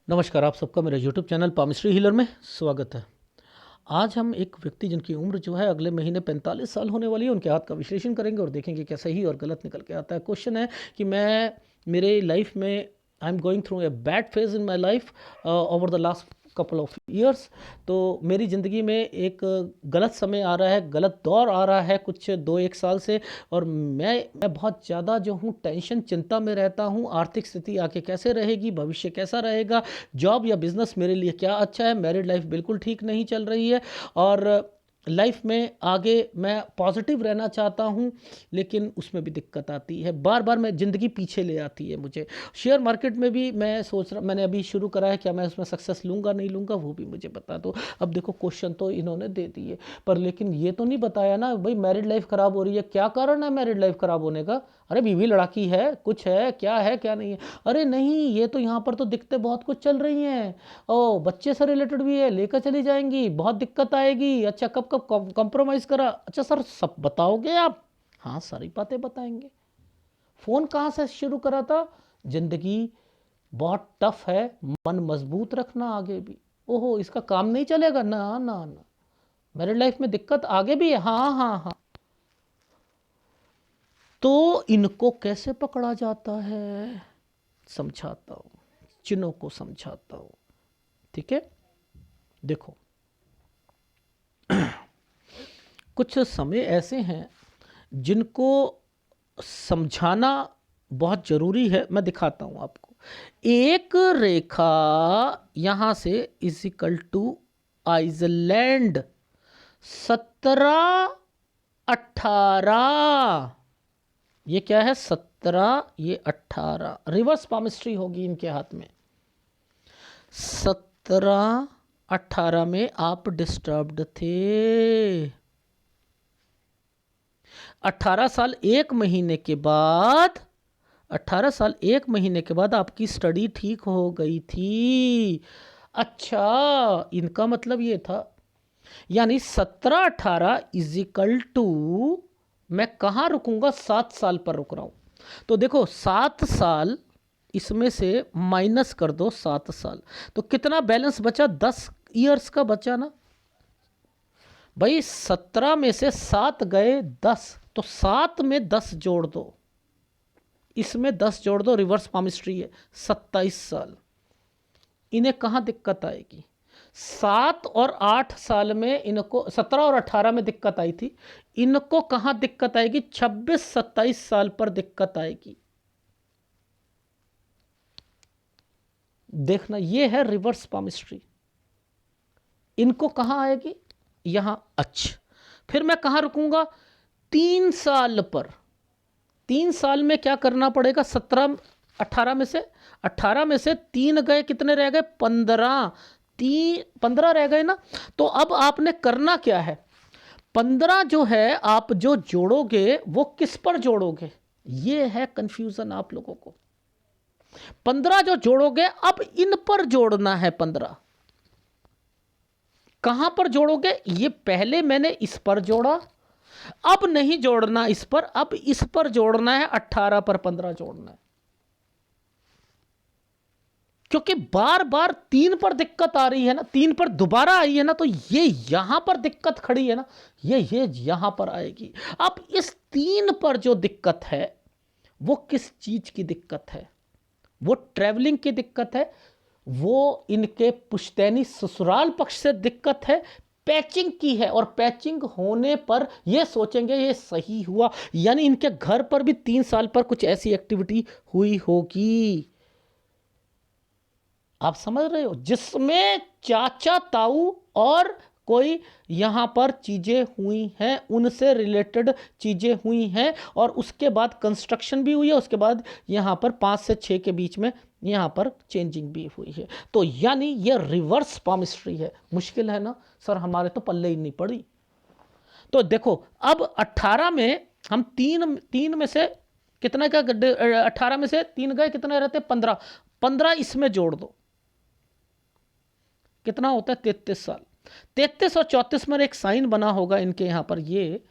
नमस्कार, आप सबका मेरे यूट्यूब चैनल पामिस्ट्री हीलर में स्वागत है। आज हम एक व्यक्ति जिनकी उम्र जो है अगले महीने 45 साल होने वाली है, उनके हाथ का विश्लेषण करेंगे और देखेंगे क्या सही और गलत निकल के आता है। क्वेश्चन है कि मैं मेरे लाइफ में I am going through a bad phase in my life over the last couple of years. तो मेरी ज़िंदगी में एक गलत समय आ रहा है, गलत दौर आ रहा है कुछ 2-1 साल से, और मैं बहुत ज़्यादा जो हूँ टेंशन चिंता में रहता हूँ। आर्थिक स्थिति आगे कैसे रहेगी, भविष्य कैसा रहेगा, जॉब या बिज़नेस मेरे लिए क्या अच्छा है, मैरिड लाइफ बिल्कुल ठीक नहीं चल रही है, और लाइफ में आगे मैं पॉजिटिव रहना चाहता हूँ लेकिन उसमें भी दिक्कत आती है। बार बार मैं ज़िंदगी पीछे ले आती है मुझे। शेयर मार्केट में भी मैं सोच रहा, मैंने अभी शुरू करा है, क्या मैं उसमें सक्सेस लूँगा नहीं लूँगा वो भी मुझे बता दो। अब देखो क्वेश्चन तो इन्होंने दे दिए, पर लेकिन ये तो नहीं बताया ना भाई मैरिड लाइफ ख़राब हो रही है, क्या कारण है मैरिड लाइफ ख़राब होने का। अरे बीवी लड़ाकी है, कुछ है क्या नहीं है। अरे नहीं, ये तो यहाँ पर तो दिक्कतें बहुत कुछ चल रही हैं। ओ बच्चे से रिलेटेड भी है, लेकर चली जाएंगी, बहुत दिक्कत आएगी। अच्छा कब कब कंप्रोमाइज़ करा, अच्छा सर सब बताओगे आप। हाँ सारी बातें बताएंगे। फ़ोन कहाँ से शुरू करा था, ज़िंदगी बहुत टफ है, मन मजबूत रखना आगे भी। ओहो इसका काम नहीं चलेगा, ना ना ना, मैरिड लाइफ में दिक्कत आगे भी है। हाँ हाँ हाँ, तो इनको कैसे पकड़ा जाता है समझाता हूँ, चिन्हों को समझाता हूँ। ठीक है, देखो कुछ समय ऐसे हैं जिनको समझाना बहुत ज़रूरी है। मैं दिखाता हूँ आपको। एक रेखा यहाँ से इजिकल टू आइसलैंड 17, 18, ये क्या है 17, ये 18, रिवर्स पामिस्ट्री होगी इनके हाथ में। 17, 18 में आप डिस्टर्ब्ड थे। 18 साल 1 महीने के बाद, 18 साल 1 महीने के बाद आपकी स्टडी ठीक हो गई थी। अच्छा इनका मतलब ये था, यानी 17-18 इजिकल टू, मैं कहाँ रुकूंगा, 7 साल पर रुक रहा हूँ। तो देखो 7 साल इसमें से माइनस कर दो 7 साल, तो कितना बैलेंस बचा, 10 ईयर्स का बचा ना भाई। 17 में से 7 गए 10, तो 7 में 10 जोड़ दो, इसमें 10 जोड़ दो, रिवर्स पामिस्ट्री है। 27 साल इन्हें कहाँ दिक्कत आएगी। 7 और 8 साल में इनको, 17 और 18 में दिक्कत आई थी, इनको कहाँ दिक्कत आएगी, 26-27 साल पर दिक्कत आएगी। देखना ये है रिवर्स पामिस्ट्री। इनको कहाँ आएगी, यहां। अच्छा फिर मैं कहाँ रुकूंगा, 3 साल पर। 3 साल में क्या करना पड़ेगा, 17 18 में से, 18 में से 3 गए, कितने रह गए, 15, 15 रह गए ना। तो अब आपने करना क्या है, 15 जो है आप जो जोड़ोगे वो किस पर जोड़ोगे, ये है कंफ्यूजन आप लोगों को। 15 जो जोड़ोगे अब इन पर जोड़ना है। 15 कहां पर जोड़ोगे, ये पहले मैंने इस पर जोड़ा, अब नहीं जोड़ना इस पर, अब इस पर जोड़ना है, 18 पर 15 जोड़ना है। क्योंकि बार बार 3 पर दिक्कत आ रही है ना, 3 पर दोबारा आई है ना, तो ये यहां पर दिक्कत खड़ी है ना, ये यहां पर आएगी। अब इस 3 पर जो दिक्कत है वो किस चीज की दिक्कत है, वो ट्रैवलिंग की दिक्कत है, वो इनके पुश्तैनी ससुराल पक्ष से दिक्कत है, पैचिंग की है। और पैचिंग होने पर ये सोचेंगे ये सही हुआ, यानी इनके घर पर भी 3 साल पर कुछ ऐसी एक्टिविटी हुई होगी, आप समझ रहे हो, जिसमें चाचा ताऊ और कोई यहां पर चीज़ें हुई हैं, उनसे रिलेटेड चीज़ें हुई हैं, और उसके बाद कंस्ट्रक्शन भी हुई है, उसके बाद यहां पर 5 से 6 के बीच में यहां पर चेंजिंग भी हुई है। तो यानी ये रिवर्स पामिस्ट्री है। मुश्किल है ना सर, हमारे तो पल्ले ही नहीं पड़ी। तो देखो अब 18 में हम तीन में से कितने का, 18 में से 3 गए, कितने रहते, 15, 15 इसमें जोड़ दो, कितना होता है, 33 साल। 33 और 34 में एक साइन बना होगा इनके यहाँ पर, ये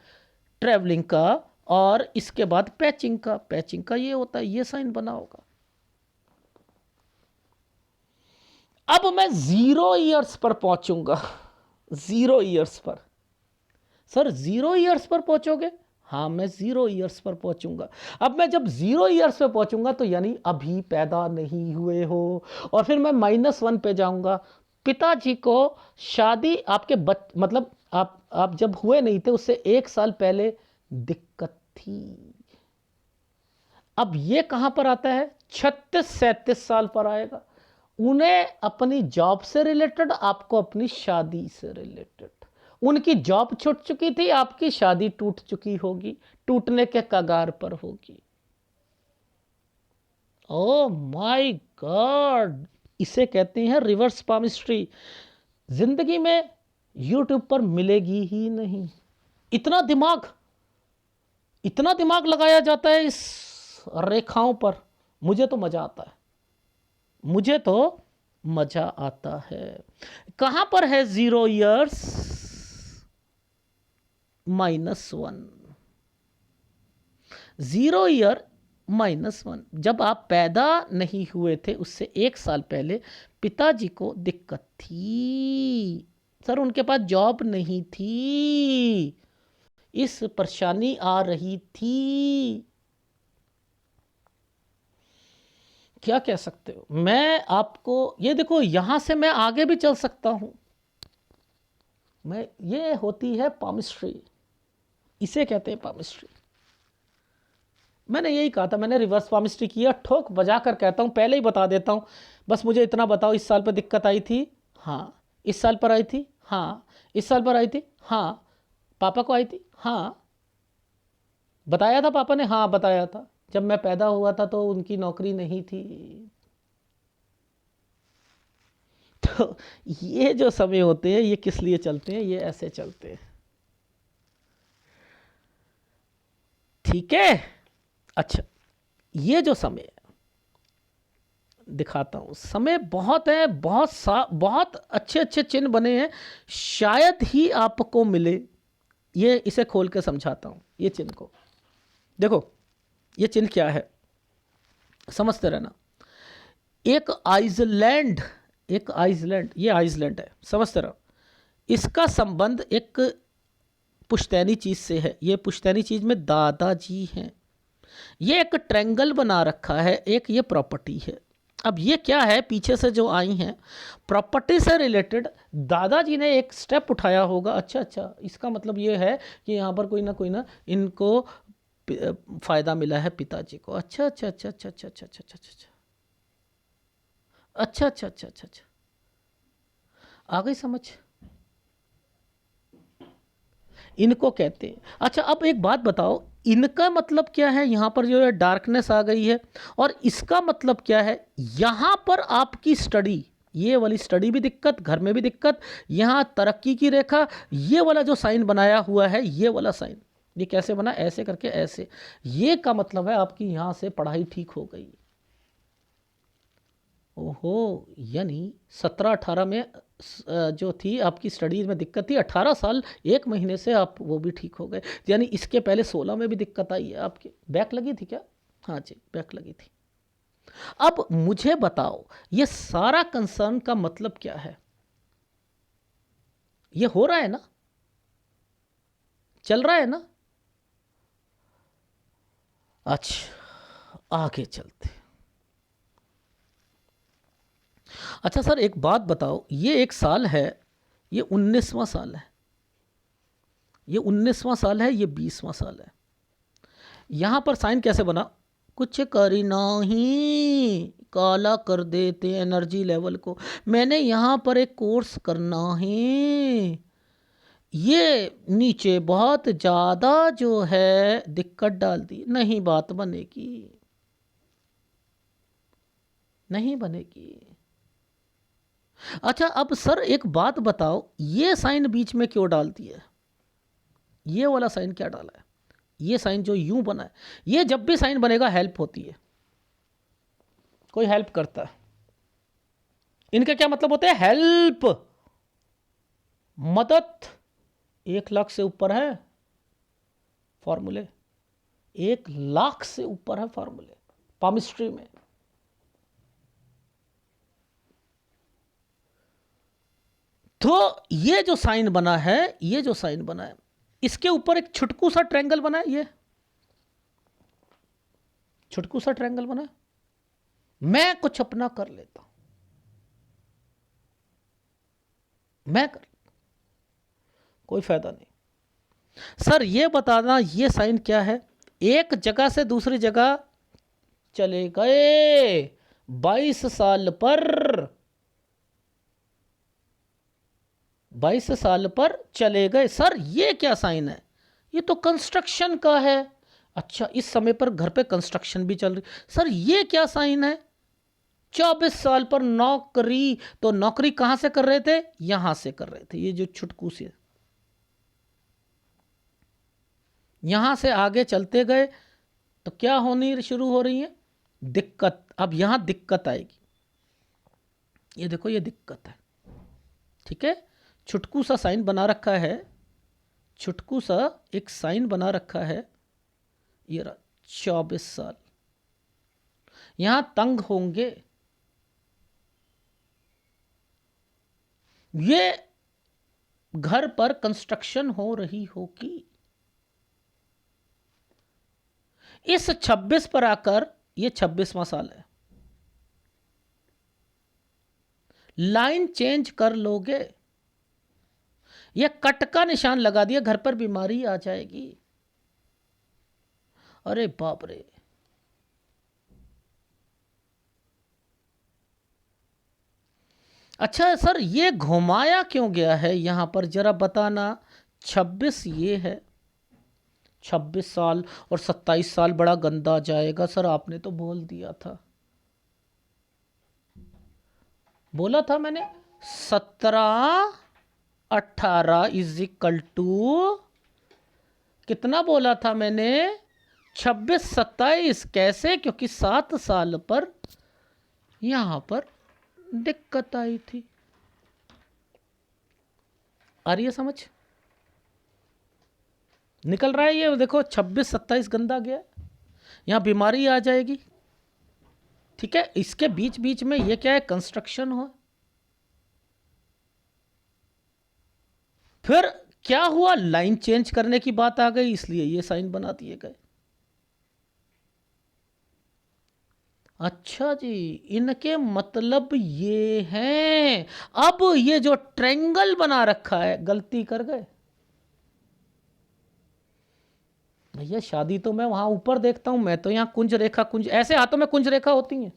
ट्रैवलिंग का, और इसके बाद पैचिंग का, पैचिंग का ये होता है, ये साइन बना होगा। अब मैं 0 ईयर्स पर पहुंचूंगा, 0 ईयर्स पर। सर 0 ईयर्स पर पहुंचोगे? हाँ, मैं 0 ईयर्स पर पहुंचूंगा। अब मैं जब 0 ईयर्स पे पहुंचूंगा तो यानी अभी पैदा नहीं हुए हो, और फिर मैं -1 पे जाऊंगा। पिताजी को शादी आपके मतलब आप जब हुए नहीं थे उससे 1 साल पहले दिक्कत थी। अब ये कहां पर आता है? 36-37 साल पर आएगा। उन्हें अपनी जॉब से रिलेटेड, आपको अपनी शादी से रिलेटेड। उनकी जॉब छूट चुकी थी, आपकी शादी टूट चुकी होगी, टूटने के कगार पर होगी। ओ माय गॉड, इसे कहते हैं रिवर्स पामिस्ट्री। जिंदगी में यूट्यूब पर मिलेगी ही नहीं। इतना दिमाग, इतना दिमाग लगाया जाता है इस रेखाओं पर। मुझे तो मजा आता है, मुझे तो मजा आता है। कहां पर है 0 ईयर्स? -1। 0 ईयर -1, जब आप पैदा नहीं हुए थे उससे 1 साल पहले पिताजी को दिक्कत थी। सर उनके पास जॉब नहीं थी, इस परेशानी आ रही थी। क्या कह सकते हो? मैं आपको ये देखो, यहां से मैं आगे भी चल सकता हूं। मैं, ये होती है पामिस्ट्री, इसे कहते हैं पामिस्ट्री। मैंने यही कहा था, मैंने रिवर्स पामिस्ट्री किया, ठोक बजा कर कहता हूं, पहले ही बता देता हूं। बस मुझे इतना बताओ, इस साल पर दिक्कत आई थी? हाँ। इस साल पर आई थी? हाँ। इस साल पर आई थी? हाँ। पापा को आई थी? हाँ। बताया था पापा ने? हाँ बताया था। जब मैं पैदा हुआ था तो उनकी नौकरी नहीं थी। तो ये जो समय होते हैं ये किस लिए चलते हैं? ये ऐसे चलते हैं, ठीक है। अच्छा, ये जो समय है, दिखाता हूं, समय बहुत है, बहुत अच्छे अच्छे चिन्ह बने हैं, शायद ही आपको मिले। ये इसे खोल के समझाता हूं, ये चिन्ह को देखो। ये चिन्ह क्या है, समझते रहना। एक आइसलैंड, एक आइसलैंड, ये आइसलैंड है, समझते रहो। इसका संबंध एक पुश्तैनी चीज से है। ये पुश्तैनी चीज में दादाजी हैं। ये एक ट्रैंगल बना रखा है, एक ये प्रॉपर्टी है। अब ये क्या है, पीछे से जो आई हैं प्रॉपर्टी से रिलेटेड, दादाजी ने एक स्टेप उठाया होगा। अच्छा अच्छा, इसका मतलब ये है कि यहाँ पर कोई ना इनको फायदा मिला है पिताजी को। अच्छा अच्छा अच्छा अच्छा अच्छा अच्छा अच्छा अच्छा अच्छा अच्छा अच्छा अच्छा अच्छा अच्छा, आ गई समझ। इनको कहते हैं। अच्छा, अब एक बात बताओ, इनका मतलब क्या है? यहां पर जो है डार्कनेस आ गई है, और इसका मतलब क्या है? यहां पर आपकी स्टडी, ये वाली स्टडी भी दिक्कत, घर में भी दिक्कत, यहां तरक्की की रेखा, ये वाला जो साइन बनाया हुआ है, ये वाला साइन, ये कैसे बना? ऐसे करके, ऐसे। ये का मतलब है आपकी यहां से पढ़ाई ठीक हो गई। ओहो, यानी 17-18 में जो थी आपकी स्टडीज़ में दिक्कत थी, 18 साल 1 महीने से आप वो भी ठीक हो गए। यानी इसके पहले 16 में भी दिक्कत आई है आपकी। बैक लगी थी क्या? हाँ जी, बैक लगी थी। अब मुझे बताओ, ये सारा कंसर्न का मतलब क्या है? ये हो रहा है ना, चल रहा है ना? अच्छा, आगे चलते। अच्छा सर, एक बात बताओ, ये एक साल है, ये 19वां साल है, ये 19वां साल है, ये 20वां साल है। यहाँ पर साइन कैसे बना? कुछ करी नहीं, काला कर देते एनर्जी लेवल को। मैंने यहाँ पर एक कोर्स करना है, ये नीचे बहुत ज़्यादा जो है दिक्कत डाल दी, नहीं बात बनेगी, नहीं बनेगी। अच्छा, अब सर एक बात बताओ, ये साइन बीच में क्यों डाल दिया? ये वाला साइन क्या डाला है? ये साइन जो यूं बना है, ये जब भी साइन बनेगा हेल्प होती है, कोई हेल्प करता है। इनका क्या मतलब होता है? हेल्प, मदद। 1 लाख से ऊपर है फॉर्मूले, 1 लाख से ऊपर है फॉर्मूले पामिस्ट्री में। तो ये जो साइन बना है, ये जो साइन बना है, इसके ऊपर एक छुटकू सा ट्रायंगल बना है, ये छुटकू सा ट्रायंगल बना है। मैं कुछ अपना कर लेता हूं, मैं कर, कोई फायदा नहीं। सर ये बताना ये साइन क्या है? एक जगह से दूसरी जगह चले गए 22 साल पर, 22 साल पर चले गए। सर ये क्या साइन है? ये तो कंस्ट्रक्शन का है। अच्छा, इस समय पर घर पे कंस्ट्रक्शन भी चल रही। सर ये क्या साइन है? 24 साल पर नौकरी, तो नौकरी कहां से कर रहे थे? यहां से कर रहे थे, ये जो छुटकू से यहां से आगे चलते गए तो क्या होनी शुरू हो रही है? दिक्कत। अब यहां दिक्कत आएगी, ये देखो ये दिक्कत है, ठीक है। छुटकू सा साइन बना रखा है, छुटकू सा एक साइन बना रखा है, ये रहा 24 साल। यहां तंग होंगे, ये घर पर कंस्ट्रक्शन हो रही होगी। इस 26 पर आकर ये 26वां साल है, लाइन चेंज कर लोगे, ये कट का निशान लगा दिया, घर पर बीमारी आ जाएगी। अरे बाप रे। अच्छा सर ये घुमाया क्यों गया है यहां पर, जरा बताना। 26 ये है, 26 साल और 27 साल बड़ा गंदा जाएगा। सर आपने तो बोल दिया था, बोला था मैंने 17 18 इज इक्वल टू कितना बोला था मैंने? 26 27। कैसे? क्योंकि 7 साल पर यहां पर दिक्कत आई थी। आ रही है समझ? निकल रहा है ये देखो, 26 27 गंदा गया, यहां बीमारी आ जाएगी, ठीक है। इसके बीच बीच में ये क्या है? कंस्ट्रक्शन हो। फिर क्या हुआ? लाइन चेंज करने की बात आ गई, इसलिए ये साइन बना दिए गए। अच्छा जी, इनके मतलब ये हैं। अब ये जो ट्रायंगल बना रखा है, गलती कर गए भैया। शादी तो मैं वहां ऊपर देखता हूं, मैं तो यहाँ कुंज रेखा, कुंज ऐसे हाथों में कुंज रेखा होती हैं।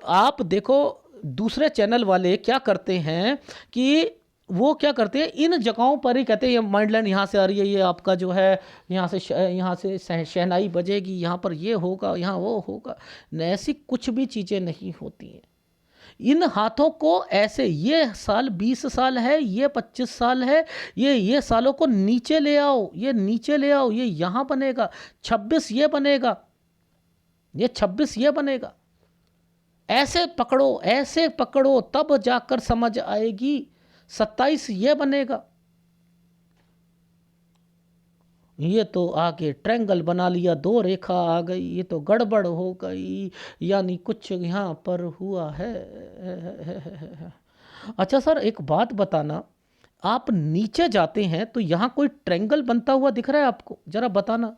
आप देखो दूसरे चैनल वाले क्या करते हैं कि वो क्या करते हैं, इन जगहों पर ही कहते हैं ये माइंडलाइन यहाँ से आ रही है, ये आपका जो है यहाँ से शहनाई बजेगी, यहाँ पर ये होगा, यहाँ वो होगा। न ऐसी कुछ भी चीज़ें नहीं होती हैं। इन हाथों को ऐसे, ये साल 20 साल है, ये 25 साल है, ये सालों को नीचे ले आओ, ये नीचे ले आओ, ये यहाँ बनेगा 26, ये बनेगा, ये 26 ये बनेगा। ऐसे पकड़ो तब जाकर समझ आएगी। 27 ये बनेगा। ये तो आगे ट्रायंगल बना लिया, 2 रेखा आ गई, ये तो गड़बड़ हो गई, यानी कुछ यहाँ पर हुआ है। अच्छा सर एक बात बताना, आप नीचे जाते हैं तो यहाँ कोई ट्रायंगल बनता हुआ दिख रहा है आपको? जरा बताना।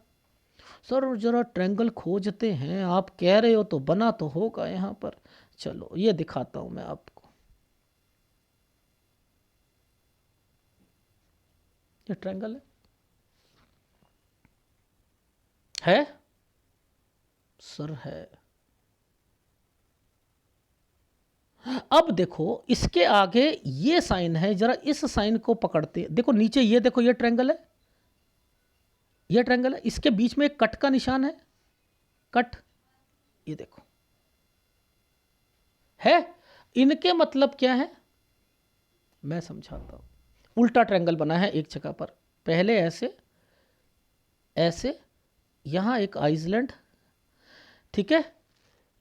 सर जरा ट्रायंगल खोजते हैं, आप कह रहे हो तो बना तो होगा यहाँ पर। चलो ये दिखाता हूँ मैं आपको, ये ट्रायंगल है सर है। अब देखो इसके आगे ये साइन है, जरा इस साइन को पकड़ते देखो नीचे, ये देखो ये ट्रायंगल है, ये ट्रायंगल है, इसके बीच में एक कट का निशान है, कट, ये देखो है। इनके मतलब क्या है मैं समझाता हूं। उल्टा ट्रायंगल बना है एक जगह पर, पहले ऐसे ऐसे, यहां एक आइसलैंड, ठीक है।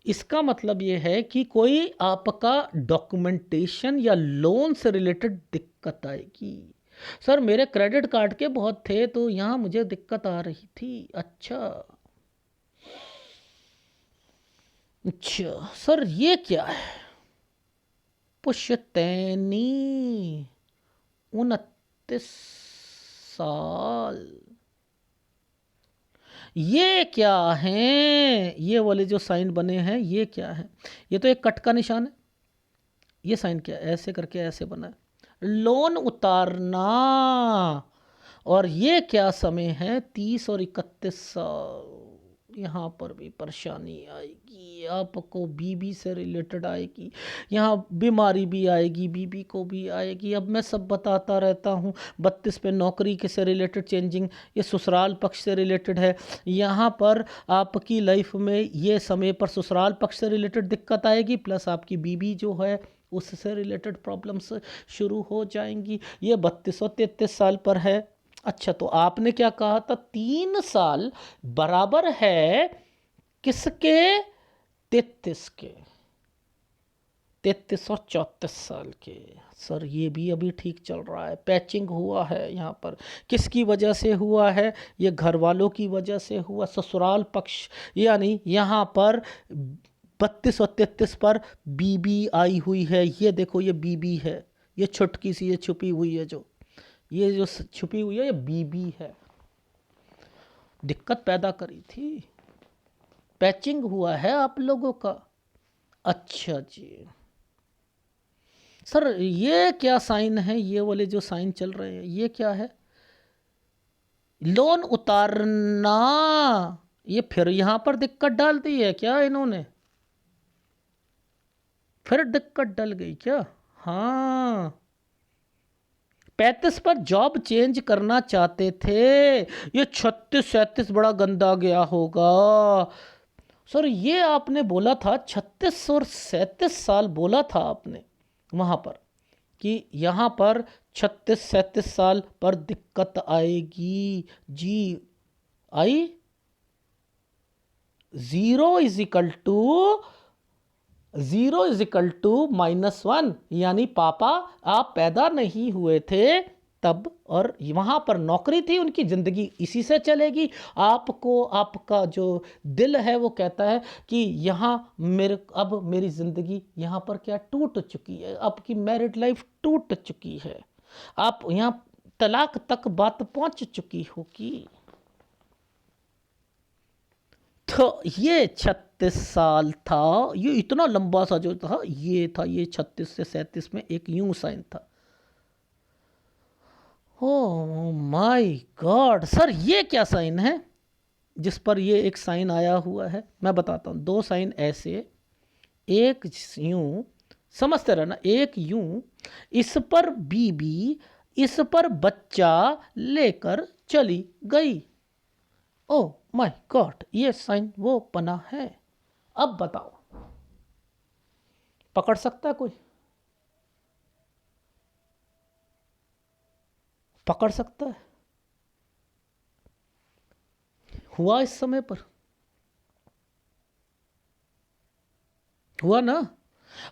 इसका मतलब ये है कि कोई आपका डॉक्यूमेंटेशन या लोन से रिलेटेड दिक्कत आएगी। सर मेरे क्रेडिट कार्ड के बहुत थे तो यहाँ मुझे दिक्कत आ रही थी। अच्छा अच्छा सर ये क्या है? पुश्तैनी, 29 साल। ये क्या है? ये वाले जो साइन बने हैं ये क्या है? ये तो एक कट का निशान है। ये साइन क्या है? ऐसे करके ऐसे बना है, लोन उतारना। और ये क्या समय है? 30 और 31 साल। यहाँ पर भी परेशानी आएगी आपको, बीबी से रिलेटेड आएगी, यहाँ बीमारी भी आएगी, बीबी को भी आएगी। अब मैं सब बताता रहता हूँ। 32 पे नौकरी के से रिलेटेड चेंजिंग, ये ससुराल पक्ष से रिलेटेड है। यहाँ पर आपकी लाइफ में ये समय पर ससुराल पक्ष से रिलेटेड दिक्कत आएगी, प्लस आपकी बीबी जो है उससे रिलेटेड प्रॉब्लम्स शुरू हो जाएंगी। ये 32 और 33 साल पर है। अच्छा, तो आपने क्या कहा था? 3 साल बराबर है किसके? 33 के। 33 और 34 साल के। सर ये भी अभी ठीक चल रहा है, पैचिंग हुआ है यहाँ पर। किसकी वजह से हुआ है? ये घर वालों की वजह से हुआ, ससुराल पक्ष। यानी यहाँ पर 32 और 33 पर बीबी आई हुई है। ये देखो, ये बीबी है, ये छुटकी सी, ये छुपी हुई है, ये जो छुपी हुई है, ये बीबी है। दिक्कत पैदा करी थी, पैचिंग हुआ है आप लोगों का। अच्छा जी सर, ये क्या साइन है? ये वाले जो साइन चल रहे हैं ये क्या है? लोन उतारना। ये फिर यहां पर दिक्कत डाल दी है क्या इन्होंने? फिर दिक्कत डल गई क्या? हाँ, 35 पर जॉब चेंज करना चाहते थे। ये 36 37 बड़ा गंदा गया होगा। सर ये आपने बोला था 36 और 37 साल बोला था आपने वहां पर, कि यहाँ पर 36 37 साल पर दिक्कत आएगी जी। आई। जीरो इज इक्वल टू -1, यानी पापा आप पैदा नहीं हुए थे तब, और वहां पर नौकरी थी उनकी, जिंदगी इसी से चलेगी। आपको आपका जो दिल है वो कहता है कि यहाँ अब मेरी जिंदगी यहाँ पर क्या टूट चुकी है, आपकी मैरिड लाइफ टूट चुकी है, आप यहाँ तलाक तक बात पहुंच चुकी होगी। तो ये 36 साल था, ये इतना लंबा सा जो था ये था, ये 36 से 37 में एक यूं साइन था। ओ माय गॉड सर, ये क्या साइन है जिस पर ये एक साइन आया हुआ है? मैं बताता हूँ, दो साइन ऐसे, एक यूं, समझते रहना, एक यूं, इस पर बीबी, इस पर बच्चा लेकर चली गई। ओ माय गॉड, ये साइन वो बना है। अब बताओ, पकड़ सकता है कोई? पकड़ सकता है? हुआ इस समय पर? हुआ ना?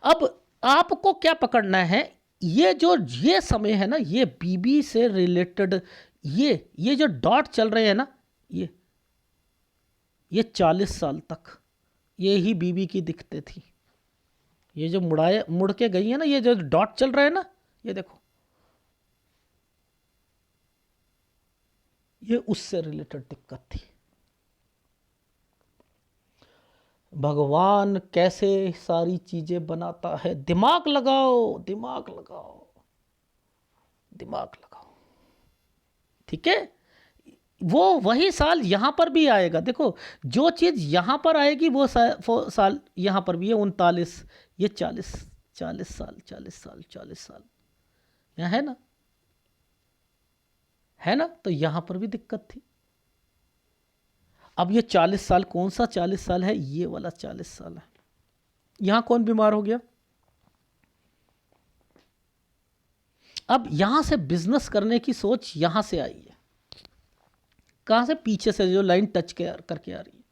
अब आपको क्या पकड़ना है? ये जो ये समय है ना, ये बीबी से रिलेटेड, ये जो डॉट चल रहे हैं ना, ये ये 40 साल तक ये ही बीबी की दिक्कतें थी। ये जो मुड़ के गई है ना, ये जो डॉट चल रहा है ना, ये देखो, ये उससे रिलेटेड दिक्कत थी। भगवान कैसे सारी चीजें बनाता है। दिमाग लगाओ, दिमाग लगाओ, दिमाग लगाओ, ठीक है? वो वही साल यहां पर भी आएगा। देखो, जो चीज यहां पर आएगी वो साल यहां पर भी है। 39, ये 40, 40 साल, 40 साल, 40 साल यहाँ है ना, है ना? तो यहां पर भी दिक्कत थी। अब ये 40 साल कौन सा 40 साल है? ये वाला 40 साल है। यहां कौन बीमार हो गया? अब यहां से बिजनेस करने की सोच यहां से आई है। कहां से? पीछे से जो लाइन टच करके आ रही है,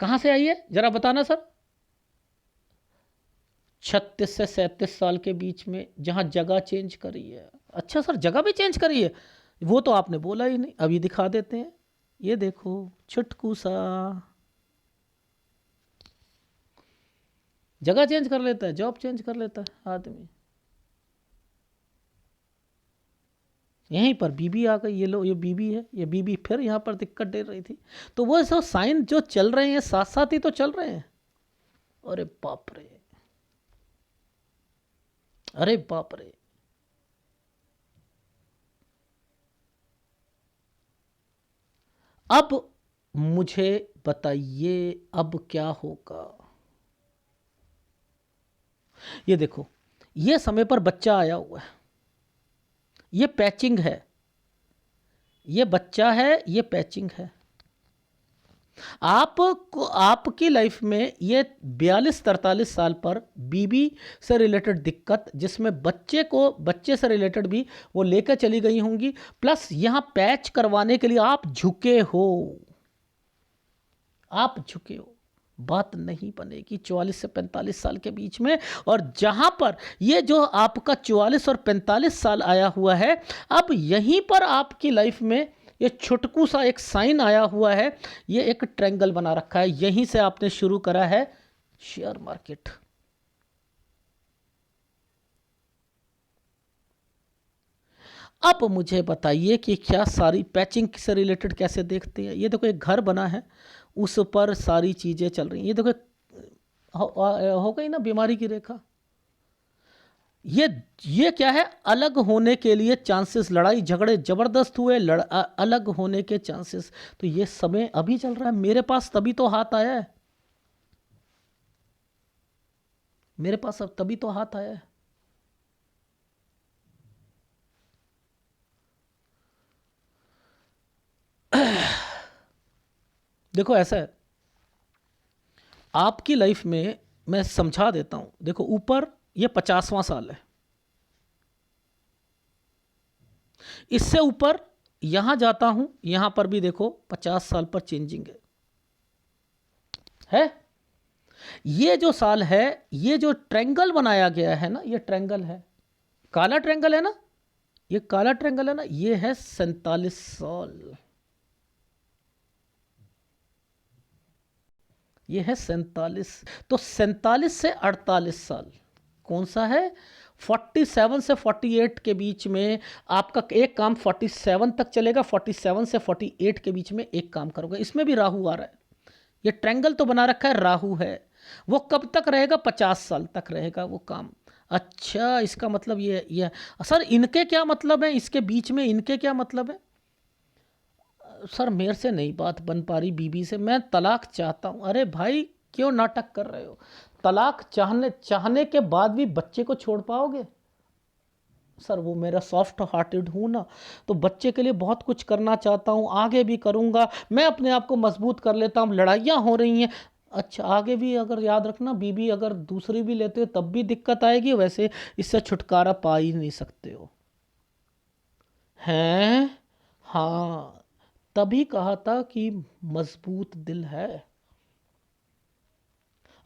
कहां से आई है जरा बताना सर? 36 से 37 साल के बीच में, जहां जगह चेंज करी है। अच्छा सर, जगह भी चेंज करी है? वो तो आपने बोला ही नहीं, अभी दिखा देते हैं। ये देखो, छुटकू सा जगह चेंज कर लेता है, जॉब चेंज कर लेता है आदमी। यहीं पर बीबी आ गई, ये लो ये बीबी है, ये बीबी फिर यहाँ पर दिक्कत दे रही थी। तो वो सब साइन जो चल रहे हैं साथ साथ ही तो चल रहे हैं। अरे बाप रे, अरे बाप रे। अब मुझे बताइए अब क्या होगा। ये देखो, ये समय पर बच्चा आया हुआ है, ये पैचिंग है, ये बच्चा है, ये पैचिंग है। आपको आपकी लाइफ में ये 42-43 साल पर बीबी से रिलेटेड दिक्कत, जिसमें बच्चे से रिलेटेड भी वो लेकर चली गई होंगी, प्लस यहाँ पैच करवाने के लिए आप झुके हो, आप झुके हो, बात नहीं बनेगी 44 से 45 साल के बीच में। और जहां पर ये जो आपका 44 और 45 साल आया हुआ है, अब यहीं पर आपकी लाइफ में ये छुटकू सा एक साइन आया हुआ है, ये एक ट्रायंगल बना रखा है, यहीं से आपने शुरू करा है शेयर मार्केट। अब मुझे बताइए कि क्या सारी पैचिंग से रिलेटेड कैसे देखते हैं। ये देखो एक घर बना है, उस पर सारी चीज़ें चल रही हैं। ये देखो हो गई ना बीमारी की रेखा। ये क्या है, अलग होने के लिए चांसेस, लड़ाई झगड़े ज़बरदस्त हुए, अलग होने के चांसेस। तो ये समय अभी चल रहा है मेरे पास, तभी तो हाथ आया है मेरे पास, अब तभी तो हाथ आया है। देखो ऐसा है, आपकी लाइफ में मैं समझा देता हूं। देखो ऊपर ये 50वां साल है, इससे ऊपर यहां जाता हूं, यहां पर भी देखो 50 साल पर चेंजिंग है। ये जो साल है, ये जो ट्रायंगल बनाया गया है ना, ये ट्रायंगल है, काला ट्रायंगल है ना, ये काला ट्रायंगल है ना, ये है 47 साल, ये है 47। तो 47 से 48 साल कौन सा है, 47 से 48 के बीच में आपका एक काम 47 तक चलेगा, 47 से 48 के बीच में एक काम करोगे। इसमें भी राहु आ रहा है, ये ट्रायंगल तो बना रखा है, राहु है। वो कब तक रहेगा, 50 साल तक रहेगा वो काम। अच्छा, इसका मतलब ये सर इनके क्या मतलब है, इसके बीच में इनके क्या मतलब है। सर मेरे से नहीं बात बन पा रही बीबी से, मैं तलाक चाहता हूँ। अरे भाई क्यों नाटक कर रहे हो, तलाक चाहने के बाद भी बच्चे को छोड़ पाओगे। सर वो मेरा सॉफ्ट हार्टेड हूँ ना, तो बच्चे के लिए बहुत कुछ करना चाहता हूँ, आगे भी करूँगा, मैं अपने आप को मजबूत कर लेता हूँ, लड़ाइयाँ हो रही हैं। अच्छा आगे भी अगर याद रखना, बीबी अगर दूसरी भी लेते हो तब भी दिक्कत आएगी, वैसे इससे छुटकारा पा ही नहीं सकते हो। हैं, हाँ, तभी कहा था कि मजबूत दिल है।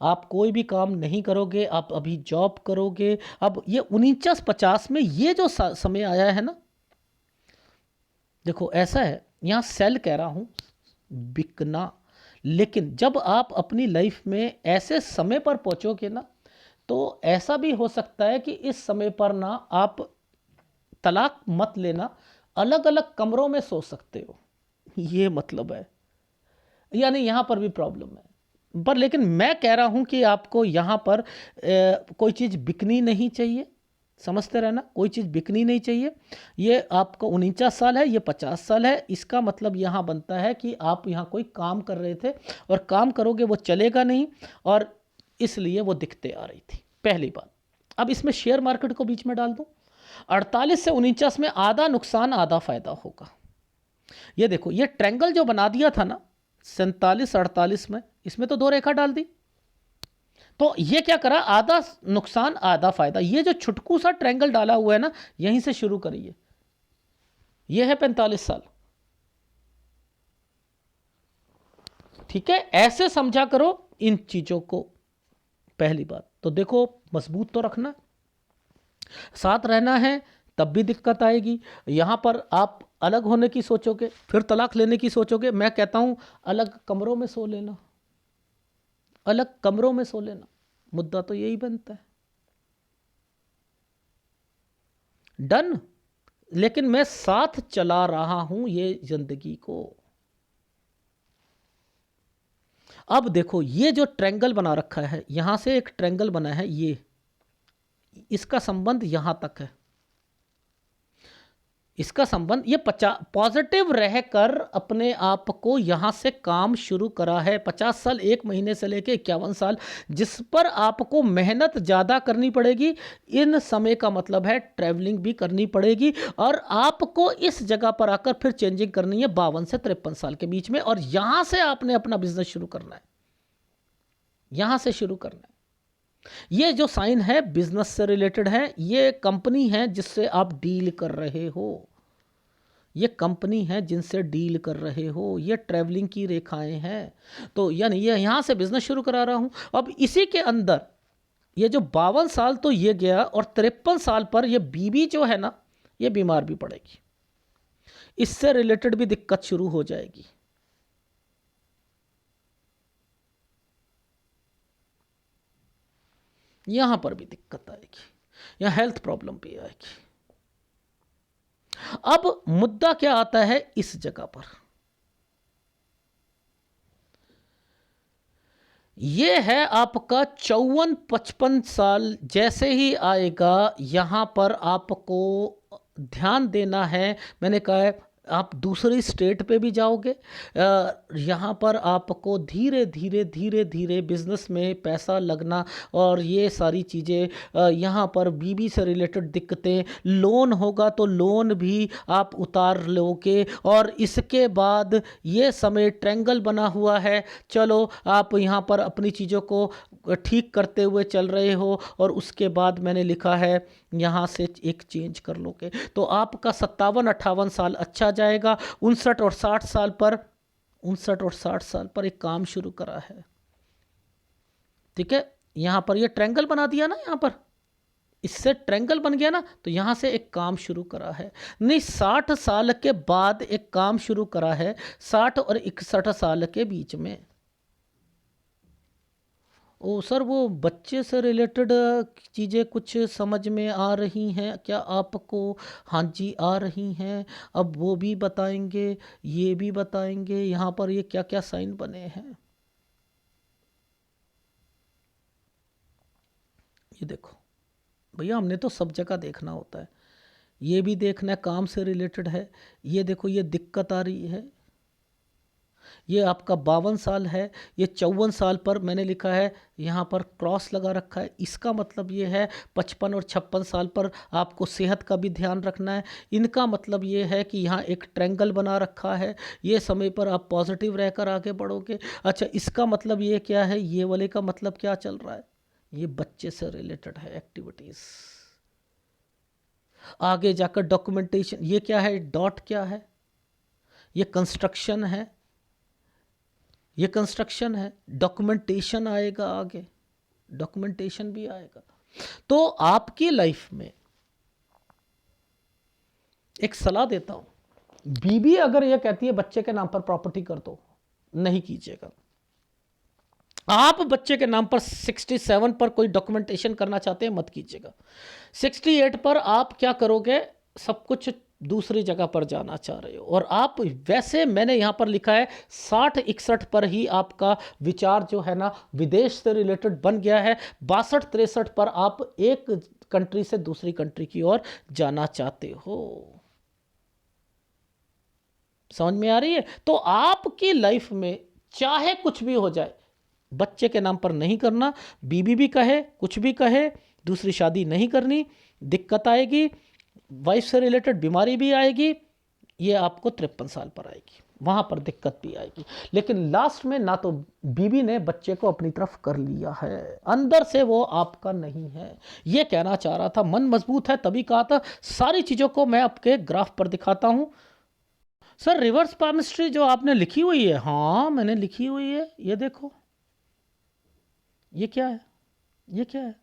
आप कोई भी काम नहीं करोगे, आप अभी जॉब करोगे। अब ये 49-50 में ये जो समय आया है ना, देखो ऐसा है, यहाँ सेल कह रहा हूँ, बिकना। लेकिन जब आप अपनी लाइफ में ऐसे समय पर पहुंचोगे ना, तो ऐसा भी हो सकता है कि इस समय पर ना आप तलाक मत लेना, अलग अलग कमरों में सो सकते हो, ये मतलब है। यानी यहाँ पर भी प्रॉब्लम है, पर लेकिन मैं कह रहा हूँ कि आपको यहाँ पर कोई चीज़ बिकनी नहीं चाहिए, समझते रहना, कोई चीज़ बिकनी नहीं चाहिए। ये आपका 49 साल है, ये 50 साल है, इसका मतलब यहाँ बनता है कि आप यहाँ कोई काम कर रहे थे और काम करोगे वो चलेगा नहीं, और इसलिए वो दिक्कतें आ रही थी, पहली बात। अब इसमें शेयर मार्केट को बीच में डाल दूँ, 48 से 49 में आधा नुकसान आधा फायदा होगा। ये देखो ये ट्रायंगल जो बना दिया था ना 47-48 में, इसमें तो दो रेखा डाल दी, तो ये क्या करा, आधा नुकसान आधा फायदा। ये जो छुटकू सा ट्रायंगल डाला हुआ है ना, यहीं से शुरू करिए, ये है 45 साल। ठीक है, ऐसे समझा करो इन चीजों को। पहली बात तो देखो, मजबूत तो रखना, साथ रहना है, तब भी दिक्कत आएगी। यहां पर आप अलग होने की सोचोगे, फिर तलाक लेने की सोचोगे। मैं कहता हूं अलग कमरों में सो लेना, अलग कमरों में सो लेना, मुद्दा तो यही बनता है। डन, लेकिन मैं साथ चला रहा हूं ये जिंदगी को। अब देखो ये जो ट्रायंगल बना रखा है, यहां से एक ट्रायंगल बना है, ये इसका संबंध यहां तक है, इसका संबंध ये पॉजिटिव रहकर अपने आप को यहां से काम शुरू करा है। 50 साल 1 महीने से लेके 51 साल, जिस पर आपको मेहनत ज़्यादा करनी पड़ेगी। इन समय का मतलब है ट्रैवलिंग भी करनी पड़ेगी, और आपको इस जगह पर आकर फिर चेंजिंग करनी है 52 से 53 साल के बीच में, और यहां से आपने अपना बिजनेस शुरू करना है, यहां से शुरू करना है। ये जो साइन है बिजनेस से रिलेटेड है, ये कंपनी है जिससे आप डील कर रहे हो, ये कंपनी है जिनसे डील कर रहे हो, ये ट्रैवलिंग की रेखाएं हैं। तो यानी ये यहाँ से बिजनेस शुरू करा रहा हूँ। अब इसी के अंदर ये जो 52 साल तो ये गया, और 53 साल पर ये बीबी जो है ना, ये बीमार भी पड़ेगी, इससे रिलेटेड भी दिक्कत शुरू हो जाएगी। यहां पर भी दिक्कत आएगी, यहां हेल्थ प्रॉब्लम भी आएगी। अब मुद्दा क्या आता है इस जगह पर, ये है आपका 54-55 साल जैसे ही आएगा, यहां पर आपको ध्यान देना है। मैंने कहा है आप दूसरी स्टेट पे भी जाओगे, यहाँ पर आपको धीरे धीरे धीरे धीरे बिजनेस में पैसा लगना, और ये सारी चीज़ें, यहाँ पर बीबी से रिलेटेड दिक्कतें, लोन होगा तो लोन भी आप उतार लोगे। और इसके बाद ये समय ट्रायंगल बना हुआ है, चलो आप यहाँ पर अपनी चीज़ों को ठीक करते हुए चल रहे हो, और उसके बाद मैंने लिखा है यहाँ से एक चेंज कर लोगे तो आपका 57-58 साल अच्छा जाएगा। 59 और 60 साल पर एक काम शुरू करा है, ठीक है। यहाँ पर ये ट्रायंगल बना दिया ना, यहाँ पर इससे ट्रायंगल बन गया ना, तो यहाँ से एक काम शुरू करा है। नहीं, 60 साल के बाद एक काम शुरू करा है, 60 और 61 साल के बीच में। ओ सर, वो बच्चे से रिलेटेड चीज़ें कुछ समझ में आ रही हैं क्या आपको? हाँ जी, आ रही हैं। अब वो भी बताएंगे, ये भी बताएंगे। यहाँ पर ये क्या क्या साइन बने हैं, ये देखो भैया, हमने तो सब जगह देखना होता है। ये भी देखना है, काम से रिलेटेड है। ये देखो, ये दिक्कत आ रही है। ये आपका 52 साल है, ये 54 साल पर मैंने लिखा है, यहाँ पर क्रॉस लगा रखा है। इसका मतलब ये है 55 और 56 साल पर आपको सेहत का भी ध्यान रखना है। इनका मतलब ये है कि यहाँ एक ट्रायंगल बना रखा है, ये समय पर आप पॉजिटिव रहकर आगे बढ़ोगे। अच्छा, इसका मतलब ये क्या है, ये वाले का मतलब क्या चल रहा है, ये बच्चे से रिलेटेड है एक्टिविटीज़। आगे जाकर डॉक्यूमेंटेशन, ये क्या है, डॉट क्या है, ये कंस्ट्रक्शन है, ये कंस्ट्रक्शन है। डॉक्यूमेंटेशन आएगा आगे, डॉक्यूमेंटेशन भी आएगा। तो आपकी लाइफ में एक सलाह देता हूं, बीबी अगर ये कहती है बच्चे के नाम पर प्रॉपर्टी कर दो, नहीं कीजिएगा। आप बच्चे के नाम पर 67 पर कोई डॉक्यूमेंटेशन करना चाहते हैं, मत कीजिएगा। 68 पर आप क्या करोगे, सब कुछ दूसरी जगह पर जाना चाह रहे हो, और आप वैसे मैंने यहाँ पर लिखा है 60-61 पर ही आपका विचार जो है ना विदेश से रिलेटेड बन गया है। 62-63 पर आप एक कंट्री से दूसरी कंट्री की ओर जाना चाहते हो। समझ में आ रही है? तो आपकी लाइफ में चाहे कुछ भी हो जाए, बच्चे के नाम पर नहीं करना। बीबी भी कहे, कुछ भी कहे, दूसरी शादी नहीं करनी, दिक्कत आएगी। वाइफ से रिलेटेड बीमारी भी आएगी, ये आपको 53 साल पर आएगी, वहां पर दिक्कत भी आएगी। लेकिन लास्ट में ना तो बीबी ने बच्चे को अपनी तरफ कर लिया है, अंदर से वो आपका नहीं है। ये कहना चाह रहा था, मन मजबूत है तभी कहा था। सारी चीज़ों को मैं आपके ग्राफ पर दिखाता हूं। सर, रिवर्स पामिस्ट्री जो आपने लिखी हुई है, हाँ मैंने लिखी हुई है, ये देखो, ये क्या है, ये क्या है,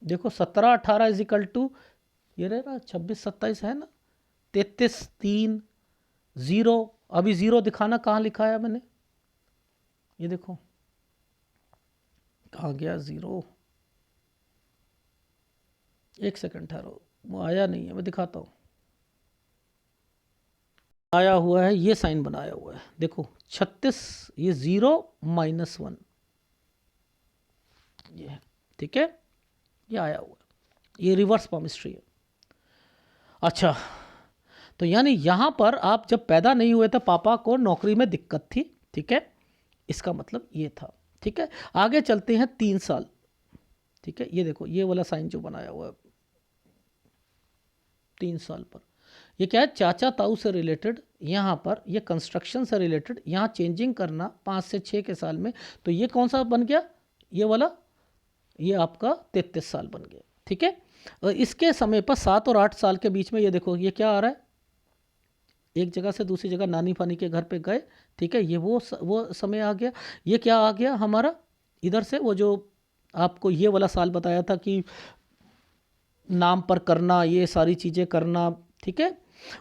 देखो 17-18 इजिकल टू ये रहेगा 26-27 है ना, 33-3 0। अभी 0 दिखाना, कहाँ लिखा है मैंने, ये देखो कहाँ गया 0। एक सेकंड ठहरो, वो आया नहीं है, मैं दिखाता हूँ। आया हुआ है, ये साइन बनाया हुआ है, देखो 36, ये 0 - 1, ये है, ठीक है, ये आया हुआ है, ये रिवर्स पामिस्ट्री है। अच्छा, तो यानी यहाँ पर आप जब पैदा नहीं हुए थे, पापा को नौकरी में दिक्कत थी, ठीक है, इसका मतलब ये था, ठीक है। आगे चलते हैं 3 साल, ठीक है, ये देखो ये वाला साइन जो बनाया हुआ है 3 साल पर, ये क्या है, चाचा ताऊ से रिलेटेड, यहाँ पर ये कंस्ट्रक्शन से रिलेटेड, यहाँ चेंजिंग करना 5 से 6 के साल में, तो ये कौन सा बन गया, ये वाला, ये आपका 33 साल बन गया, ठीक है। और इसके समय पर 7 और 8 साल के बीच में ये देखो ये क्या आ रहा है, एक जगह से दूसरी जगह नानी फानी के घर पे गए, ठीक है, ये वो समय आ गया। ये क्या आ गया हमारा, इधर से वो जो आपको ये वाला साल बताया था कि नाम पर करना, ये सारी चीज़ें करना, ठीक है।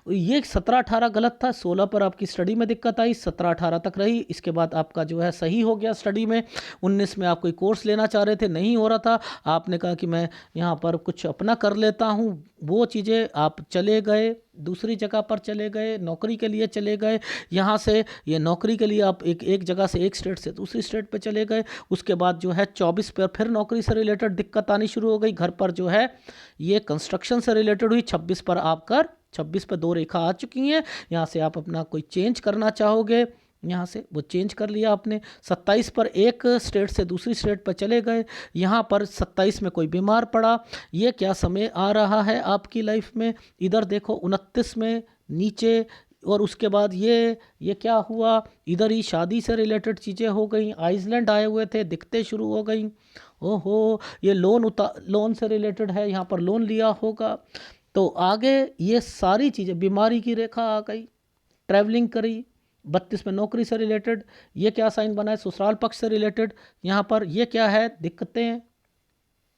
ये 17-18 गलत था, 16 पर आपकी स्टडी में दिक्कत आई, 17-18 तक रही, इसके बाद आपका जो है सही हो गया स्टडी में। 19 में आप कोई कोर्स लेना चाह रहे थे, नहीं हो रहा था, आपने कहा कि मैं यहाँ पर कुछ अपना कर लेता हूँ, वो चीज़ें आप चले गए, दूसरी जगह पर चले गए, नौकरी के लिए चले गए, यहाँ से ये नौकरी के लिए आप एक जगह से, एक स्टेट से दूसरी स्टेट पे चले गए। उसके बाद जो है 24 पर फिर नौकरी से रिलेटेड दिक्कत आनी शुरू हो गई, घर पर जो है ये कंस्ट्रक्शन से रिलेटेड हुई। 26 पर आपका 26 पे 2 रेखा आ चुकी हैं, यहाँ से आप अपना कोई चेंज करना चाहोगे, यहाँ से वो चेंज कर लिया आपने। 27 पर एक स्टेट से दूसरी स्टेट पर चले गए, यहाँ पर 27 में कोई बीमार पड़ा, ये क्या समय आ रहा है आपकी लाइफ में, इधर देखो 29 में नीचे, और उसके बाद ये क्या हुआ, इधर ही शादी से रिलेटेड चीज़ें हो गई, आइसलैंड आए हुए थे, दिक्कतें शुरू हो गई, ओहो ये लोन से रिलेटेड है, यहाँ पर लोन लिया होगा, तो आगे ये सारी चीज़ें, बीमारी की रेखा आ गई, ट्रैवलिंग करी, 32 में नौकरी से रिलेटेड, ये क्या साइन बना है, ससुराल पक्ष से रिलेटेड, यहाँ पर ये क्या है, दिक्कतें,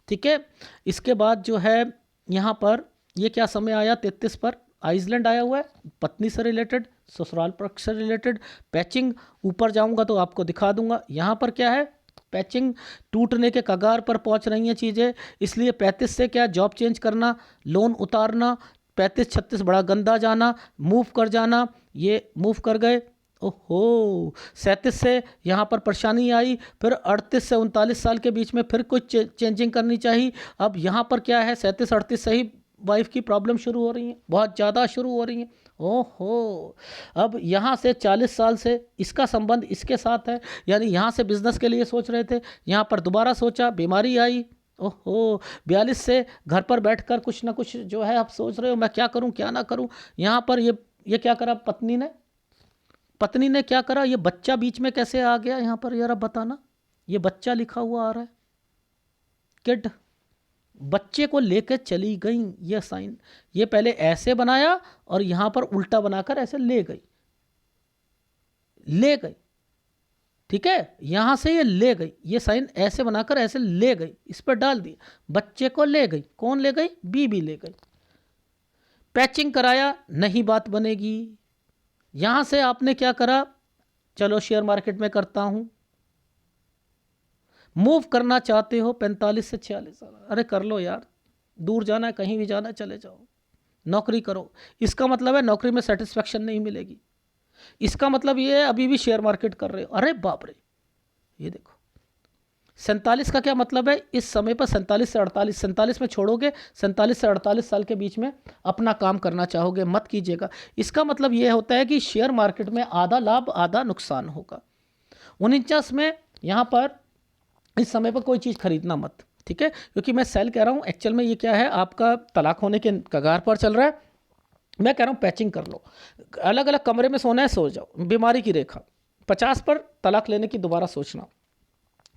ठीक है। इसके बाद जो है यहाँ पर ये क्या समय आया, 33 पर आइसलैंड आया हुआ है, पत्नी से रिलेटेड, ससुराल पक्ष से रिलेटेड, पैचिंग, ऊपर जाऊँगा तो आपको दिखा दूंगा, यहाँ पर क्या है, पैचिंग, टूटने के कगार पर पहुंच रही हैं चीज़ें, इसलिए 35 से क्या, जॉब चेंज करना, लोन उतारना, 35-36 बड़ा गंदा जाना, मूव कर जाना, ये मूव कर गए, ओहो 37 से यहाँ पर परेशानी आई, फिर 38 से 39 साल के बीच में फिर कुछ चेंजिंग करनी चाहिए। अब यहाँ पर क्या है, 37-38 से ही वाइफ की प्रॉब्लम शुरू हो रही है, बहुत ज़्यादा शुरू हो रही हैं, ओहो। अब यहाँ से 40 साल से इसका संबंध इसके साथ है, यानी यहाँ से बिजनेस के लिए सोच रहे थे, यहाँ पर दोबारा सोचा, बीमारी आई, ओहो। 42 से घर पर बैठकर कुछ ना कुछ जो है आप सोच रहे हो, मैं क्या करूँ क्या ना करूँ, यहाँ पर ये क्या करा पत्नी ने क्या करा, ये बच्चा बीच में कैसे आ गया यहाँ पर, यार अब बताना, ये बच्चा लिखा हुआ आ रहा है, किड, बच्चे को लेकर चली गई, ये साइन, ये पहले ऐसे बनाया और यहाँ पर उल्टा बनाकर ऐसे ले गई, ठीक है, यहाँ से ये ले गई, ये साइन ऐसे बनाकर ऐसे ले गई, इस पर डाल दिया, बच्चे को ले गई, कौन ले गई, बीबी ले गई, पैचिंग कराया, नहीं बात बनेगी, यहाँ से आपने क्या करा, चलो शेयर मार्केट में करता हूँ, मूव करना चाहते हो 45 से 46 साल, अरे कर लो यार, दूर जाना है, कहीं भी जाना है, चले जाओ, नौकरी करो, इसका मतलब है नौकरी में सेटिस्फेक्शन नहीं मिलेगी, इसका मतलब ये है अभी भी शेयर मार्केट कर रहे हो, अरे बाप रे, ये देखो 47 का क्या मतलब है, इस समय पर 47 से 48, 47 में छोड़ोगे, 47 से 48 साल के बीच में अपना काम करना चाहोगे, मत कीजिएगा, इसका मतलब ये होता है कि शेयर मार्केट में आधा लाभ आधा नुकसान होगा। 49 में यहाँ पर इस समय पर कोई चीज़ खरीदना मत, ठीक है, क्योंकि मैं सेल कह रहा हूँ, एक्चुअल में ये क्या है, आपका तलाक होने के कगार पर चल रहा है, मैं कह रहा हूँ पैचिंग कर लो, अलग अलग कमरे में सोना है सो जाओ, बीमारी की रेखा, 50 पर तलाक लेने की दोबारा सोचना,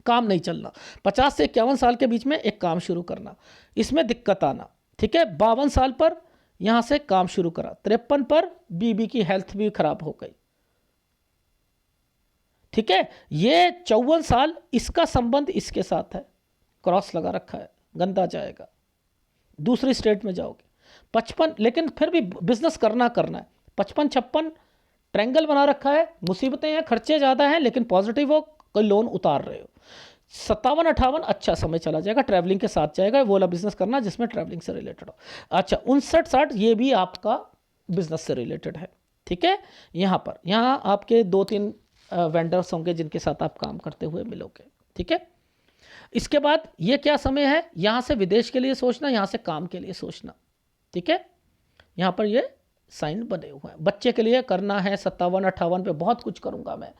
काम नहीं चलना, 50 से 51 साल के बीच में एक काम शुरू करना, इसमें दिक्कत आना, ठीक है, 52 साल पर यहाँ से काम शुरू करा, 53 पर बीबी की हेल्थ भी खराब हो गई, ठीक है, ये 54 साल इसका संबंध इसके साथ है, क्रॉस लगा रखा है, गंदा जाएगा, दूसरी स्टेट में जाओगे, 55, लेकिन फिर भी बिजनेस करना है, 55-56 ट्रायंगल बना रखा है, मुसीबतें हैं, खर्चे ज़्यादा हैं, लेकिन पॉजिटिव हो, कोई लोन उतार रहे हो, 57 58 अच्छा समय चला जाएगा, ट्रैवलिंग के साथ जाएगा, वो वाला बिजनेस करना जिसमें ट्रैवलिंग से रिलेटेड हो। अच्छा 59 60 ये भी आपका बिजनेस से रिलेटेड है। ठीक है, यहाँ आपके 2 3 वेंडर्स होंगे जिनके साथ आप काम करते हुए मिलोगे। ठीक है, इसके बाद ये क्या समय है, यहाँ से विदेश के लिए सोचना, यहाँ से काम के लिए सोचना। ठीक है, यहाँ पर ये साइन बने हुए हैं। बच्चे के लिए करना है 57 58 पे बहुत कुछ करूँगा मैं।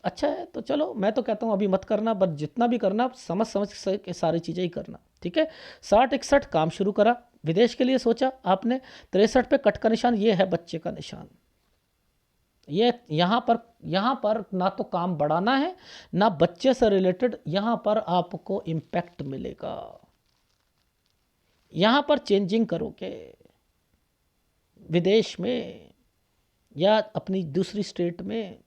अच्छा है, तो चलो मैं तो कहता हूँ अभी मत करना, बट जितना भी करना समझ समझ के सारी चीज़ें ही करना। ठीक है, 60 61 काम शुरू करा, विदेश के लिए सोचा आपने। 63 पे कट का निशान, ये है बच्चे का निशान। ये यहाँ पर ना तो काम बढ़ाना है ना बच्चे से रिलेटेड यहाँ पर आपको इम्पैक्ट मिलेगा। यहाँ पर चेंजिंग करोगे विदेश में या अपनी दूसरी स्टेट में।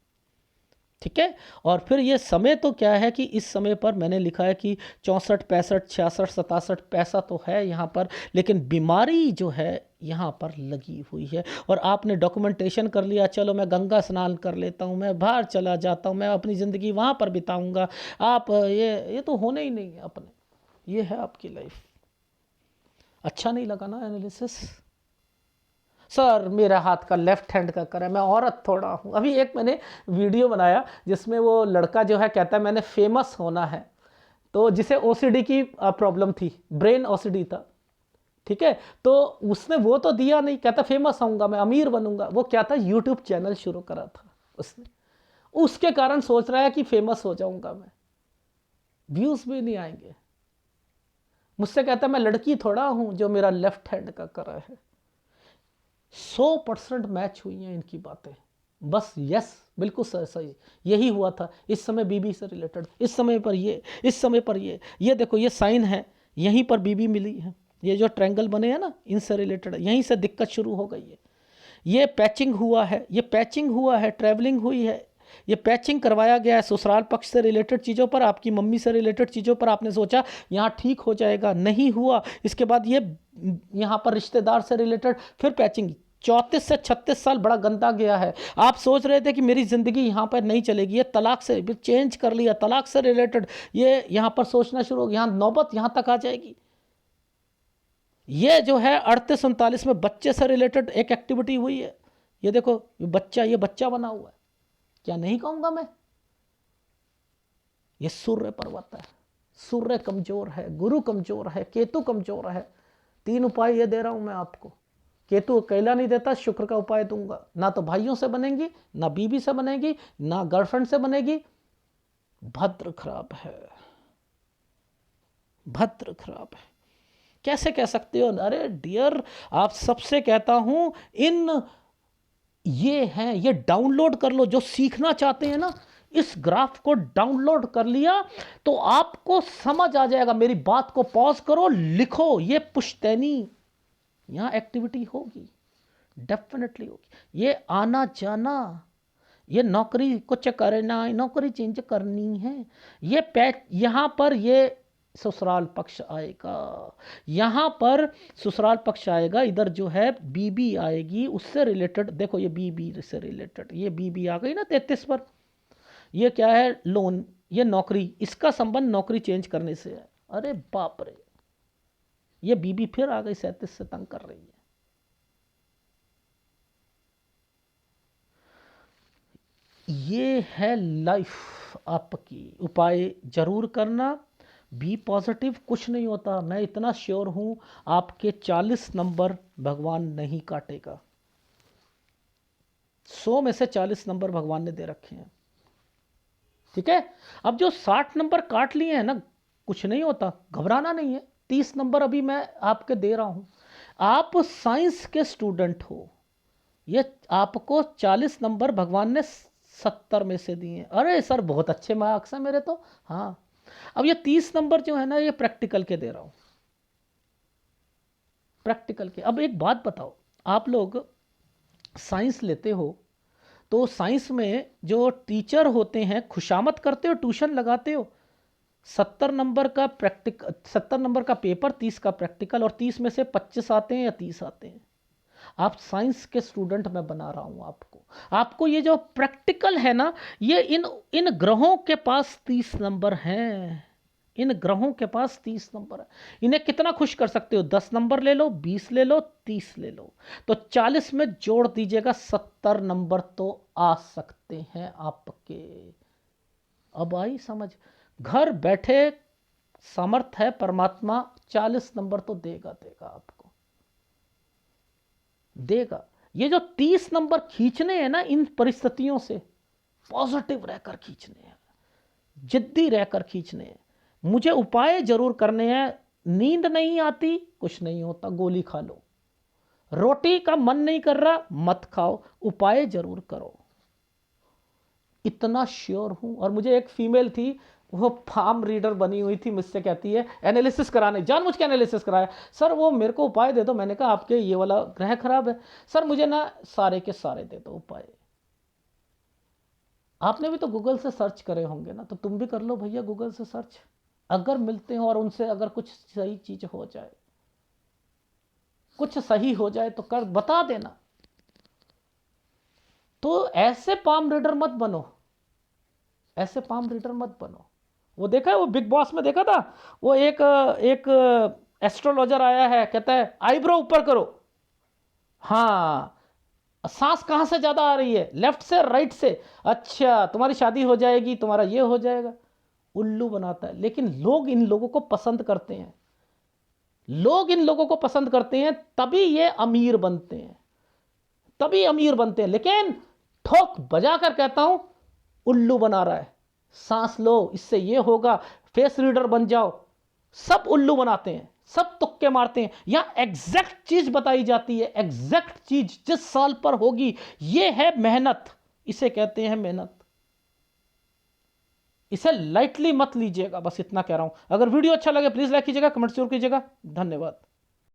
ठीक है, और फिर ये समय तो क्या है कि इस समय पर मैंने लिखा है कि 64 65 66 67 पैसा तो है यहाँ पर, लेकिन बीमारी जो है यहाँ पर लगी हुई है। और आपने डॉक्यूमेंटेशन कर लिया, चलो मैं गंगा स्नान कर लेता हूँ, मैं बाहर चला जाता हूँ, मैं अपनी ज़िंदगी वहाँ पर बिताऊँगा। आप ये तो होने ही नहीं है अपने, ये है आपकी लाइफ। अच्छा नहीं लगा ना एनालिसिस? सर मेरा हाथ का लेफ्ट हैंड का कर है, मैं औरत थोड़ा हूँ। अभी एक मैंने वीडियो बनाया जिसमें वो लड़का जो है कहता है मैंने फेमस होना है, तो जिसे ओसीडी की प्रॉब्लम थी, ब्रेन ओसीडी था। ठीक है, तो उसने वो तो दिया नहीं, कहता फेमस होऊंगा मैं, अमीर बनूंगा। वो क्या था, यूट्यूब चैनल शुरू करा था उसने, उसके कारण सोच रहा है कि फेमस हो जाऊंगा मैं, व्यूज भी नहीं आएंगे। मुझसे कहता मैं लड़की थोड़ा हूं जो मेरा लेफ्ट हैंड का करा है। 100% मैच हुई हैं इनकी बातें, बस यस बिल्कुल सही यही हुआ था। इस समय बीबी से रिलेटेड, इस समय पर ये, इस समय पर ये देखो ये साइन है, यहीं पर बीबी मिली है, ये जो ट्रायंगल बने हैं ना इनसे रिलेटेड, यहीं से दिक्कत शुरू हो गई है। ये पैचिंग हुआ है, ये पैचिंग हुआ है, ट्रैवलिंग हुई है, ये पैचिंग करवाया गया है ससुराल पक्ष से रिलेटेड चीज़ों पर, आपकी मम्मी से रिलेटेड चीज़ों पर। आपने सोचा यहाँ ठीक हो जाएगा, नहीं हुआ। इसके बाद ये यहाँ पर रिश्तेदार से रिलेटेड फिर पैचिंग। 34 से 36 साल बड़ा गंदा गया है। आप सोच रहे थे कि मेरी ज़िंदगी यहाँ पर नहीं चलेगी, ये तलाक से चेंज कर लिया, तलाक से रिलेटेड ये यहाँ पर सोचना शुरू हो गया, यहाँ नौबत यहाँ तक आ जाएगी। ये जो है 38 39 में बच्चे से रिलेटेड एक एक्टिविटी हुई है। ये देखो ये बच्चा बना हुआ है, क्या नहीं कहूंगा मैं। ये सूर्य पर्वत है, सूर्य कमजोर है, गुरु कमजोर है, केतु कमजोर है। 3 उपाय ये दे रहा हूं मैं आपको। केतु अकेला नहीं देता, शुक्र का उपाय दूंगा। ना तो भाइयों से बनेगी, ना बीबी से बनेगी, ना गर्लफ्रेंड से बनेगी। भद्र खराब है, भद्र खराब है। कैसे कह सकते हो? अरे डियर, आप सबसे कहता हूं ये हैं, ये डाउनलोड कर लो। जो सीखना चाहते हैं ना, इस ग्राफ को डाउनलोड कर लिया तो आपको समझ आ जाएगा। मेरी बात को पॉज करो, लिखो, ये पुश्तैनी यहां एक्टिविटी होगी, डेफिनेटली होगी। ये आना जाना, ये नौकरी कुछ करना, नौकरी चेंज करनी है, ये पैच यहां पर ये ससुराल पक्ष आएगा, यहाँ पर ससुराल पक्ष आएगा। इधर जो है बीबी आएगी, उससे रिलेटेड देखो, ये बीबी से रिलेटेड, ये बीबी आ गई ना 33 पर। ये क्या है, लोन, ये नौकरी, इसका संबंध नौकरी चेंज करने से है। अरे बाप रे, ये बीबी फिर आ गई 37 से तंग कर रही है। ये है लाइफ आपकी। उपाय जरूर करना, बी पॉजिटिव, कुछ नहीं होता। मैं इतना श्योर हूं आपके 40 नंबर भगवान नहीं काटेगा। 100 में से 40 नंबर भगवान ने दे रखे हैं। ठीक है, अब जो 60 नंबर काट लिए हैं ना, कुछ नहीं होता, घबराना नहीं है। 30 नंबर अभी मैं आपके दे रहा हूं। आप साइंस के स्टूडेंट हो, ये आपको 40 नंबर भगवान ने 70 में से दिए। अरे सर बहुत अच्छे मार्क्स हैं मेरे तो। हाँ, अब ये 30 नंबर जो है ना, ये प्रैक्टिकल के दे रहा हूं, प्रैक्टिकल के। अब एक बात बताओ, आप लोग साइंस लेते हो तो साइंस में जो टीचर होते हैं खुशामद करते हो, ट्यूशन लगाते हो। 70 नंबर का प्रैक्टिकल, 70 नंबर का पेपर, 30 का प्रैक्टिकल, और 30 में से 25 आते हैं या 30 आते हैं। आप साइंस के स्टूडेंट मैं बना रहा हूं आपको। आपको ये जो प्रैक्टिकल है ना, ये इन इन ग्रहों के पास 30 नंबर हैं। इन ग्रहों के पास 30 नंबर है। इन्हें कितना खुश कर सकते हो? 10 नंबर ले लो, 20 ले लो, 30 ले लो, तो 40 में जोड़ दीजिएगा, 70 नंबर तो आ सकते हैं आपके। अब आई समझ? घर बैठे समर्थ है परमात्मा, 40 नंबर तो देगा देगा आपको, देगा। ये जो 30 नंबर खींचने हैं ना इन परिस्थितियों से, पॉजिटिव रहकर खींचने हैं, जिद्दी रहकर खींचने हैं। मुझे उपाय जरूर करने हैं। नींद नहीं आती, कुछ नहीं होता, गोली खा लो। रोटी का मन नहीं कर रहा, मत खाओ, उपाय जरूर करो, इतना श्योर हूं। और मुझे एक फीमेल थी, वो फार्म रीडर बनी हुई थी, मुझसे कहती है एनालिसिस कराने, जानबूझ के एनालिसिस कराया। सर वो मेरे को उपाय दे दो। मैंने कहा आपके ये वाला ग्रह खराब है। सर मुझे ना सारे के सारे दे दो उपाय। आपने भी तो गूगल से सर्च करे होंगे ना, तो तुम भी कर लो भैया गूगल से सर्च, अगर मिलते हो और उनसे अगर कुछ सही चीज हो जाए, कुछ सही हो जाए तो कर बता देना। तो ऐसे पाम रीडर मत बनो, ऐसे पाम रीडर मत बनो। वो देखा है, वो बिग बॉस में देखा था, वो एक एक एस्ट्रोलॉजर आया है, कहता है आईब्रो ऊपर करो। हाँ, सांस कहां से ज्यादा आ रही है, लेफ्ट से राइट से? अच्छा, तुम्हारी शादी हो जाएगी, तुम्हारा ये हो जाएगा। उल्लू बनाता है। लेकिन लोग इन लोगों को पसंद करते हैं, लोग इन लोगों को पसंद करते हैं, तभी ये अमीर बनते हैं, तभी अमीर बनते हैं। लेकिन ठोक बजा कर कहता हूं, उल्लू बना रहा है। सांस लो, इससे ये होगा, फेस रीडर बन जाओ। सब उल्लू बनाते हैं, सब तुक्के मारते हैं। यहां एग्जैक्ट चीज बताई जाती है, एग्जैक्ट चीज जिस साल पर होगी। ये है मेहनत, इसे कहते हैं मेहनत। इसे लाइटली मत लीजिएगा, बस इतना कह रहा हूं। अगर वीडियो अच्छा लगे प्लीज लाइक कीजिएगा, कमेंट जरूर कीजिएगा। धन्यवाद।